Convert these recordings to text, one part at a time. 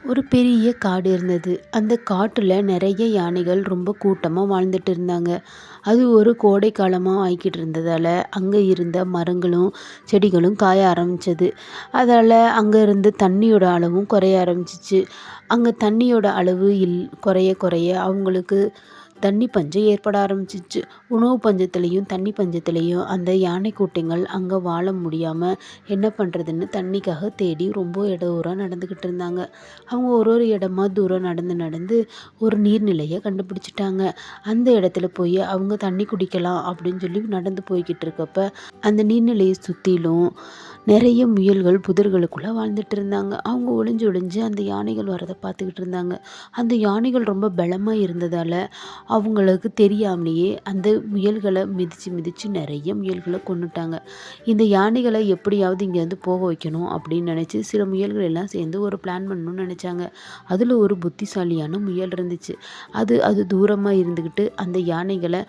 ஒரு பெரிய காடு இருந்தது. அந்த காட்டுல நிறைய யானைகள் ரொம்ப கூட்டமா வாழ்ந்துட்டு இருந்தாங்க. அது ஒரு கோடை காலமா ஆயிக்கிட்டு இருந்ததால, அங்க இருந்த மரங்களும், செடிகளும் காய ஆரம்பிச்சது. அதால அங்க இருந்து தண்ணியோட அளவும் குறைய ஆரம்பிச்சுச்சு. அங்க தண்ணியோட அளவு குறைய குறைய அவங்களுக்கு தண்ணி பஞ்சம் ஏற்பட ஆரம்பிச்சிச்சு. உணவு பஞ்சத்திலையும், தண்ணி பஞ்சத்திலையும் அந்த யானை கூட்டங்கள் அங்க வாழ முடியாம என்ன பண்றதுன்னு தண்ணிக்காக தேடி ரொம்ப தூரம் நடந்துக்கிட்டு இருந்தாங்க. அவங்க ஒரு ஒரு இடமா தூரம் நடந்து நடந்து ஒரு நீர்நிலைய கண்டுபிடிச்சிட்டாங்க. அந்த இடத்துல போய் அவங்க தண்ணி குடிக்கலாம் அப்படின்னு சொல்லி நடந்து போய்கிட்டு இருக்கப்ப, அந்த நீர்நிலையை சுத்திலும் நிறைய முயல்கள் புதர்களுக்குள்ள வாழ்ந்துட்டு இருந்தாங்க. அவங்க ஒளிஞ்சு ஒளிஞ்சு அந்த யானைகள் வரதை பார்த்துக்கிட்டு இருந்தாங்க. அந்த யானைகள் ரொம்ப பலமா இருந்ததால அவங்களுக்கு தெரியாமலேயே அந்த முயல்களை மிதிச்சு மிதிச்சு நிறைய முயல்களை கொன்னுட்டாங்க. இந்த யானைகளை எப்படியாவது இங்கேருந்து போக வைக்கணும் அப்படின்னு நினச்சி சில முயல்கள் எல்லாம் சேர்ந்து ஒரு பிளான் பண்ணணும்னு நினச்சாங்க. அதில் ஒரு புத்திசாலியான முயல் இருந்துச்சு. அது தூரமாக இருந்துக்கிட்டு அந்த யானைகளை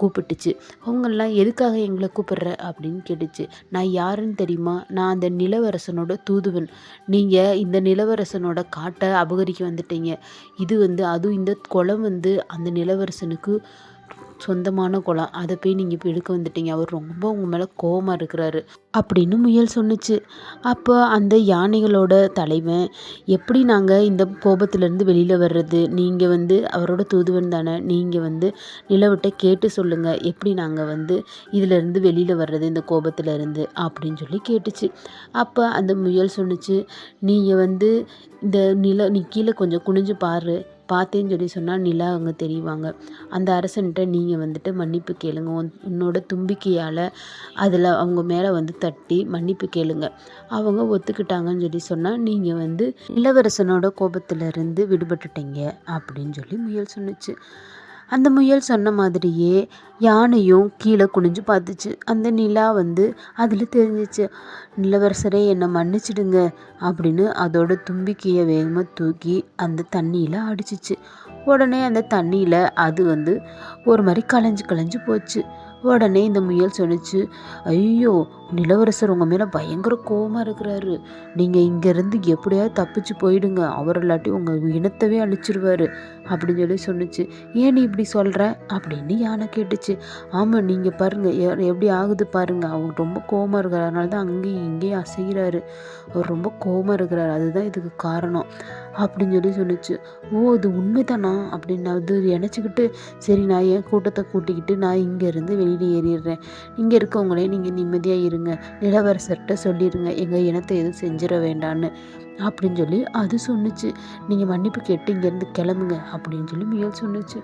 கூப்பிட்டுச்சு. அவங்கெல்லாம் எதுக்காக எங்களை கூப்பிடுற அப்படின்னு கேட்டுச்சு. நான் யாருன்னு தெரியுமா? நான் அந்த நிலவரசனோட தூதுவன். நீங்கள் இந்த நிலவரசனோட காட்டை அபகரிக்க வந்துட்டீங்க. அதுவும் இந்த குளம் அந்த நிலவரசனுக்கு சொந்தமான குளம். அதை போய் நீங்கள் இப்போ எடுக்க வந்துட்டீங்க. அவர் ரொம்ப உங்கள் மேலே கோவமாக இருக்கிறாரு அப்படின்னு முயல் சொன்னுச்சு. அப்போ அந்த யானைகளோட தலைவன், எப்படி நாங்கள் இந்த கோபத்திலேருந்து வெளியில் வர்றது? நீங்கள் அவரோட தூதுவன் தானே, நீங்கள் நிலவட்ட கேட்டு சொல்லுங்கள், எப்படி நாங்கள் இதிலேருந்து வெளியில் வர்றது இந்த கோபத்திலேருந்து அப்படின்னு சொல்லி கேட்டுச்சு. அப்போ அந்த முயல் சொன்னுச்சு, நீங்கள் நீ கீழே கொஞ்சம் குனிஞ்சு பாரு, பார்த்தேன்னு சொல்லி சொன்னால் நிலா அவங்க தெரிவாங்க. அந்த அரசன்கிட்ட நீங்கள் மன்னிப்பு கேளுங்க. உன்னோட தும்பிக்கையால் அதில் அவங்க மேலே தட்டி மன்னிப்பு கேளுங்க. அவங்க ஒத்துக்கிட்டாங்கன்னு சொல்லி சொன்னால் நீங்கள் இளவரசனோட கோபத்திலிருந்து விடுபட்டுட்டீங்க அப்படின்னு சொல்லி முயல் சொன்னுச்சு. அந்த முயல் சொன்ன மாதிரியே யானையும் கீழே குனிஞ்சு பார்த்துச்சு. அந்த நிலா அதில் தெரிஞ்சிச்சு. நிலவரசரே, என்னை மன்னிச்சிடுங்க அப்படின்னு அதோட தும்பிக்கையை வேகமாக தூக்கி அந்த தண்ணியில் அடிச்சிச்சு. உடனே அந்த தண்ணியில் அது ஒரு மாதிரி கலைஞ்சு கலைஞ்சு போச்சு. உடனே இந்த முயல் சொன்னிச்சு, ஐயோ, நிலவரசர் உங்கள் மேலே பயங்கர கோவமாக இருக்கிறாரு. நீங்கள் இங்கேருந்து எப்படியாவது தப்பிச்சு போயிடுங்க, அவர் இல்லாட்டி உங்கள் இனத்தவே அழிச்சிருவார் அப்படின்னு சொல்லி சொன்னிச்சு. ஏன் நீ இப்படி சொல்கிற அப்படின்னு யானை கேட்டுச்சு. ஆமாம், நீங்கள் பாருங்கள் எப்படி ஆகுது பாருங்கள், அவங்க ரொம்ப கோவமாக இருக்கிறார், அதனால தான் அங்கேயும் இங்கேயும் அசைகிறாரு. அவர் ரொம்ப கோவமாக இருக்கிறார், அதுதான் இதுக்கு காரணம் அப்படின்னு சொல்லி சொன்னிச்சு. ஓ, இது உண்மைதானா அப்படின்னு நான் நினச்சிக்கிட்டு, சரி நான் என் கூட்டத்தை கூட்டிக்கிட்டு நான் இங்கேருந்து வெளியில் ஏறிடுறேன். இங்கே இருக்கவங்களே நீங்கள் நிம்மதியாக இருங்க, நிலவரசர்கிட்ட சொல்லிடுங்க எங்கள் இனத்தை எதுவும் செஞ்சிட வேண்டான்னு அப்படின்னு சொல்லி அது சொன்னிச்சு. நீங்கள் மன்னிப்பு கேட்டு இங்கேருந்து கிளம்புங்க அப்படின்னு சொல்லி முயல் சொன்னிச்சு.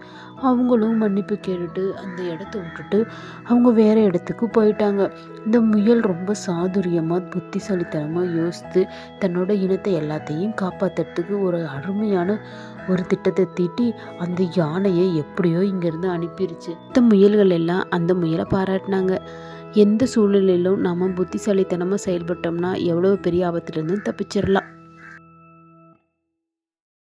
அவங்களும் மன்னிப்பு கேட்டுட்டு அந்த இடத்த விட்டுட்டு அவங்க வேறு இடத்துக்கு போயிட்டாங்க. இந்த முயல் ரொம்ப சாதுரியமாக புத்திசாலித்தனமாக யோசித்து தன்னோட இனத்தை எல்லாத்தையும் காப்பாற்றுறதுக்கு ஒரு அருமையான ஒரு திட்டத்தை தீட்டி அந்த யானையை எப்படியோ இங்கேருந்து அனுப்பிடுச்சு. இந்த முயல்கள் எல்லாம் அந்த முயலை பாராட்டினாங்க. எந்த சூழ்நிலையிலும் நாம் புத்திசாலித்தனமாக செயல்பட்டோம்னா எவ்வளோ பெரிய ஆபத்துலேருந்து தப்பிச்சிடலாம்.